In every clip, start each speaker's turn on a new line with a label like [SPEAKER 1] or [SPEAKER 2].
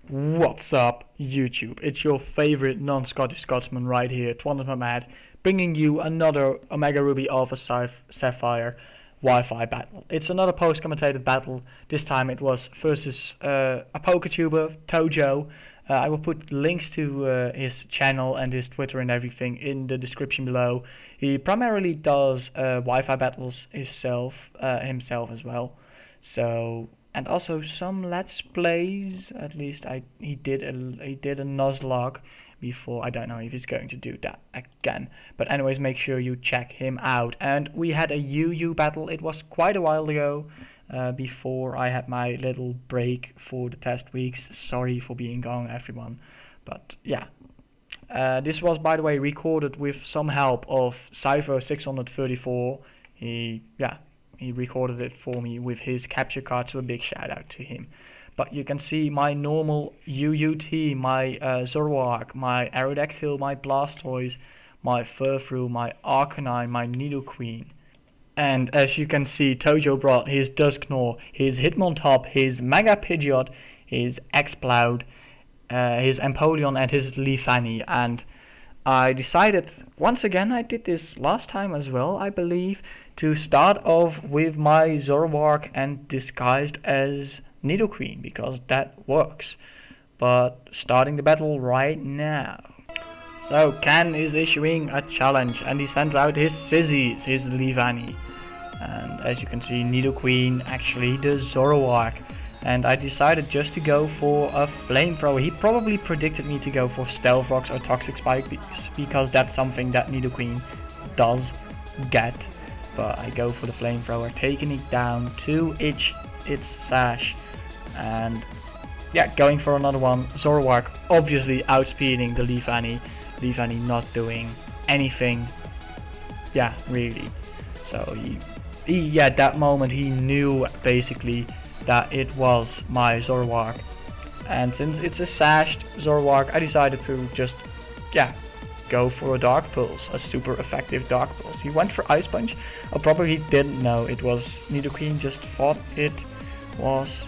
[SPEAKER 1] What's up, YouTube? It's your favorite non-Scottish Scotsman right here, Twanus, bringing you another Omega Ruby Alpha Sapphire Wi-Fi battle. It's another post-commentated battle. This time it was versus a PokeTuber, Tojo. I will put links to his channel and his Twitter and everything in the description below. He primarily does Wi-Fi battles himself as well. So. And also some Let's Plays. At least he did a Nuzlocke before. I don't know if he's going to do that again. But anyways, make sure you check him out. And we had a UU battle. It was quite a while ago, before I had my little break for the test weeks. Sorry for being gone, everyone. But yeah. This was, by the way, recorded with some help of Cypher634. He recorded it for me with his capture card, so a big shout out to him. But you can see my normal UU team, my Zoroark, my Aerodactyl, my Blastoise, my Furfrou, my Arcanine, my Nidoqueen. And as you can see, Tojo brought his Dusknoir, his Hitmontop, his Mega Pidgeot, his Exploud, his Empoleon and his Leafani. And I decided, once again, I did this last time as well, I believe, to start off with my Zoroark and disguised as Nidoqueen, because that works. But starting the battle right now. So Ken is issuing a challenge and he sends out his Sizzies, his Leafani. And as you can see, Nidoqueen, actually the Zoroark. And I decided just to go for a Flamethrower. He probably predicted me to go for Stealth Rocks or Toxic Spike because that's something that Nidoqueen does get. But I go for the Flamethrower, taking it down to its sash. And yeah, going for another one. Zoroark obviously outspeeding the Leafani. Leafani not doing anything. Yeah, really. So he at that moment he knew basically that it was my Zoroark, and since it's a sashed Zoroark, I decided to just go for a Dark Pulse, a super effective Dark Pulse. He went for Ice Punch, or probably he didn't know it was Nidoqueen, just thought it was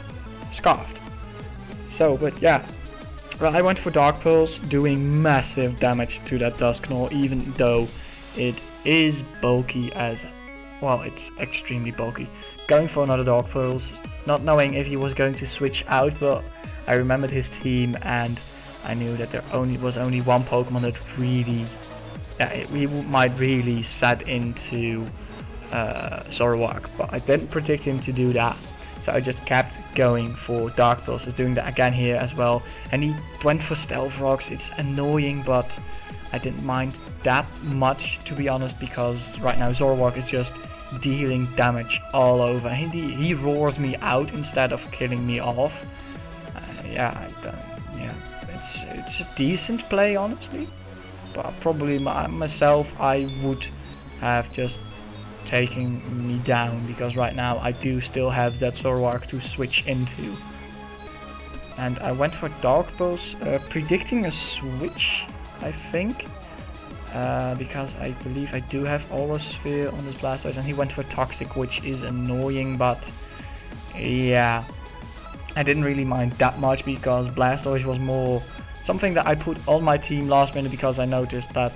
[SPEAKER 1] Scarfed. So, but yeah, well, I went for Dark Pulse, doing massive damage to that Dusknoir, even though it is bulky as well. It's extremely bulky. Going for another Dark Pulse, not knowing if he was going to switch out, but I remembered his team and I knew that there was only one Pokemon that really, he might really set into Zoroark, but I didn't predict him to do that, so I just kept going for Dark Pulses, doing that again here as well. And he went for Stealth Rocks. It's annoying, but I didn't mind that much, to be honest, because right now Zoroark is just dealing damage all over. He roars me out instead of killing me off. It's a decent play, honestly, but probably myself I would have just taken me down, because right now I do still have that Zoroark to switch into. And I went for Dark Pulse, predicting a switch, I think. Because I believe I do have Aura Sphere on this Blastoise, and he went for Toxic, which is annoying, but yeah, I didn't really mind that much because Blastoise was more something that I put on my team last minute, because I noticed that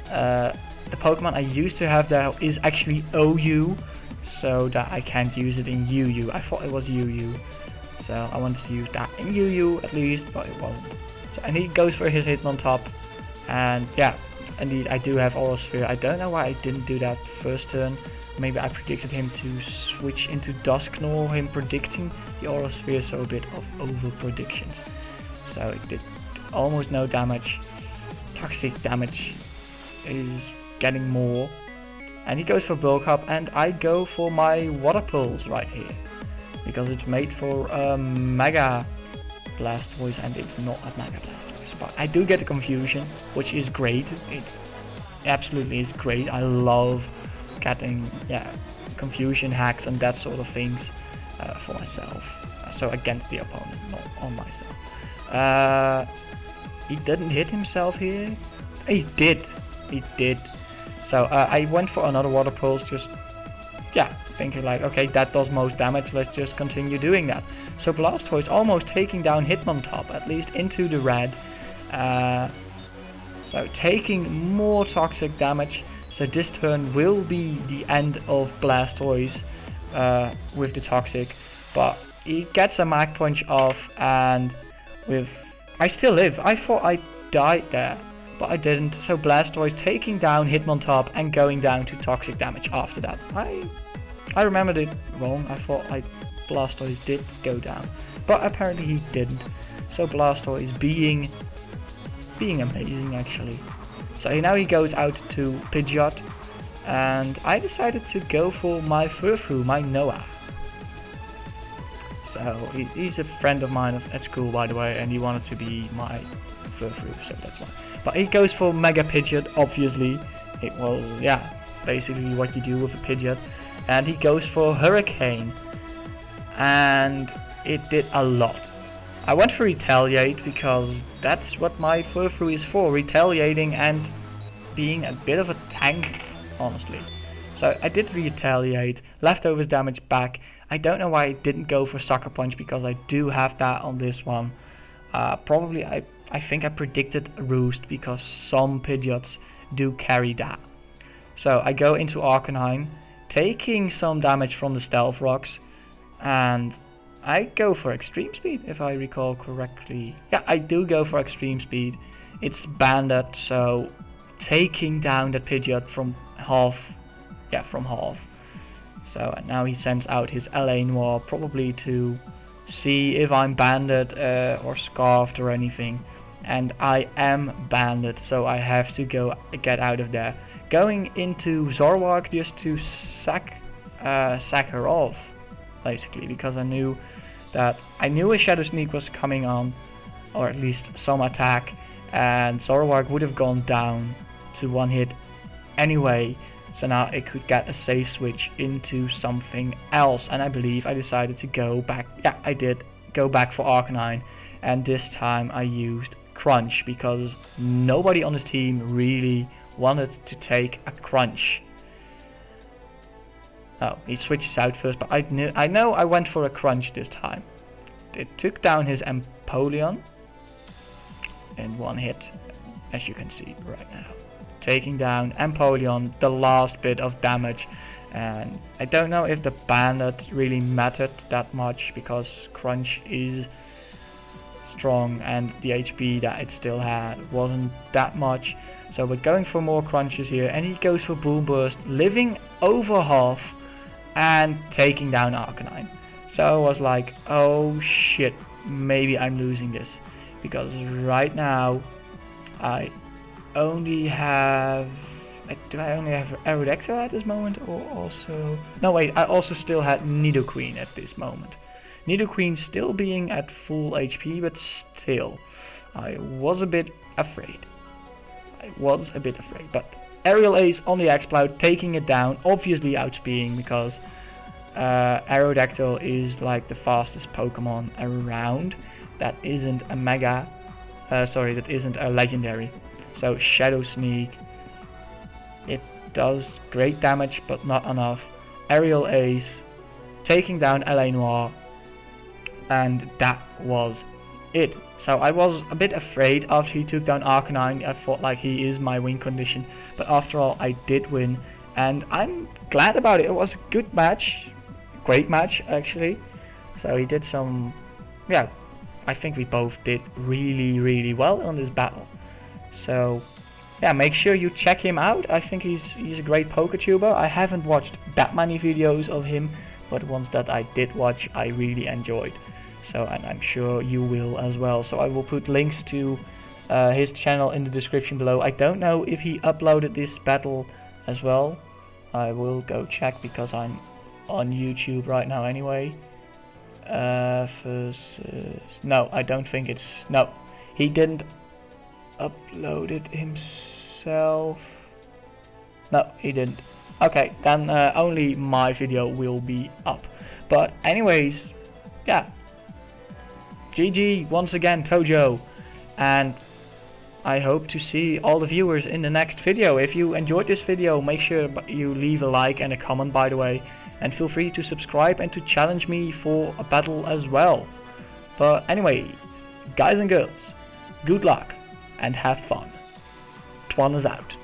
[SPEAKER 1] the Pokemon I used to have there is actually OU, so that I can't use it in UU. I thought it was UU, so I wanted to use that in UU at least, but it wasn't. So, and he goes for his Hitmontop, and yeah. Indeed, I do have Aura Sphere. I don't know why I didn't do that first turn. Maybe I predicted him to switch into Dusknoir, him predicting the Aura Sphere, so a bit of over predictions. So it did almost no damage. Toxic damage is getting more. And he goes for Bulk Up, and I go for my Water Pulse right here, because it's made for a Mega Blastoise, and it's not a Mega Blastoise. But I do get the confusion, which is great. It absolutely is great. I love getting confusion hacks and that sort of things for myself. So against the opponent, not on myself. He didn't hit himself here. He did. So I went for another Water Pulse, just thinking like, okay, that does most damage. Let's just continue doing that. So Blastoise almost taking down Hitmontop, at least into the red. So taking more toxic damage. So this turn will be the end of Blastoise with the toxic. But he gets a Mach Punch off, and with... I still live. I thought I died there, but I didn't. So Blastoise taking down Hitmontop and going down to toxic damage after that. I remembered it wrong. I thought Blastoise did go down, but apparently he didn't. So Blastoise being amazing actually. So now he goes out to Pidgeot, and I decided to go for my Furfrou, my Noah. So he's a friend of mine at school, by the way, and he wanted to be my Furfrou, so that's why. But he goes for Mega Pidgeot, obviously. It was, yeah, basically what you do with a Pidgeot. And he goes for Hurricane, and it did a lot. I went for Retaliate because that's what my Furfrou is for, retaliating and being a bit of a tank, honestly. So I did Retaliate, leftovers damage back. I don't know why I didn't go for Sucker Punch, because I do have that on this one. Probably I think I predicted Roost, because some Pidgeots do carry that. So I go into Arcanine, taking some damage from the Stealth Rocks, and I go for Extreme Speed if I recall correctly. Yeah, I do go for Extreme Speed. It's Banded, so taking down that Pidgeot from half. Yeah, from half. So now he sends out his LA Noir, probably to see if I'm banded or scarfed or anything. And I am banded, so I have to get out of there. Going into Zorwag just to sack her off, basically, because I knew a Shadow Sneak was coming on, or at least some attack, and Zorwag would have gone down to one hit anyway. So now it could get a safe switch into something else, and I believe I decided to go back. Yeah, I did go back for Arcanine, and this time I used Crunch because nobody on his team really wanted to take a Crunch. Oh, he switches out first, but I know I went for a Crunch this time. It took down his Empoleon in one hit, as you can see right now. Taking down Empoleon, the last bit of damage, and I don't know if the Bandit really mattered that much because Crunch is strong and the HP that it still had wasn't that much. So we're going for more Crunches here, and he goes for Boom Burst, living over half and taking down Arcanine. So I was like, oh shit, maybe I'm losing this, because right now I only have... Do I only have Aerodactyl at this moment, or also... No wait, I also still had Nidoqueen at this moment. Nidoqueen still being at full HP, but still, I was a bit afraid. But Aerial Ace on the Exploud, taking it down, obviously outspeeding, because Aerodactyl is like the fastest Pokemon around. That isn't a Mega... that isn't a Legendary. So Shadow Sneak, it does great damage, but not enough. Aerial Ace, taking down LA Noir, and that was it. So I was a bit afraid after he took down Arcanine. I thought like he is my win condition, but after all I did win, and I'm glad about it. It was a good match, great match actually. So he did some, yeah, I think we both did really well on this battle. So yeah, make sure you check him out. I think he's a great PokeTuber. I haven't watched that many videos of him, but ones that I did watch I really enjoyed. So, and I'm sure you will as well. So I will put links to his channel in the description below. I don't know if he uploaded this battle as well. I will go check because I'm on YouTube right now anyway. No, I don't think it's... No, he didn't upload it himself. No, he didn't. Okay, then only my video will be up. But anyways, yeah. GG once again, Tojo. And I hope to see all the viewers in the next video. If you enjoyed this video, make sure you leave a like and a comment, by the way. and feel free to subscribe and to challenge me for a battle as well. But anyway, guys and girls, good luck and have fun. Twanus out.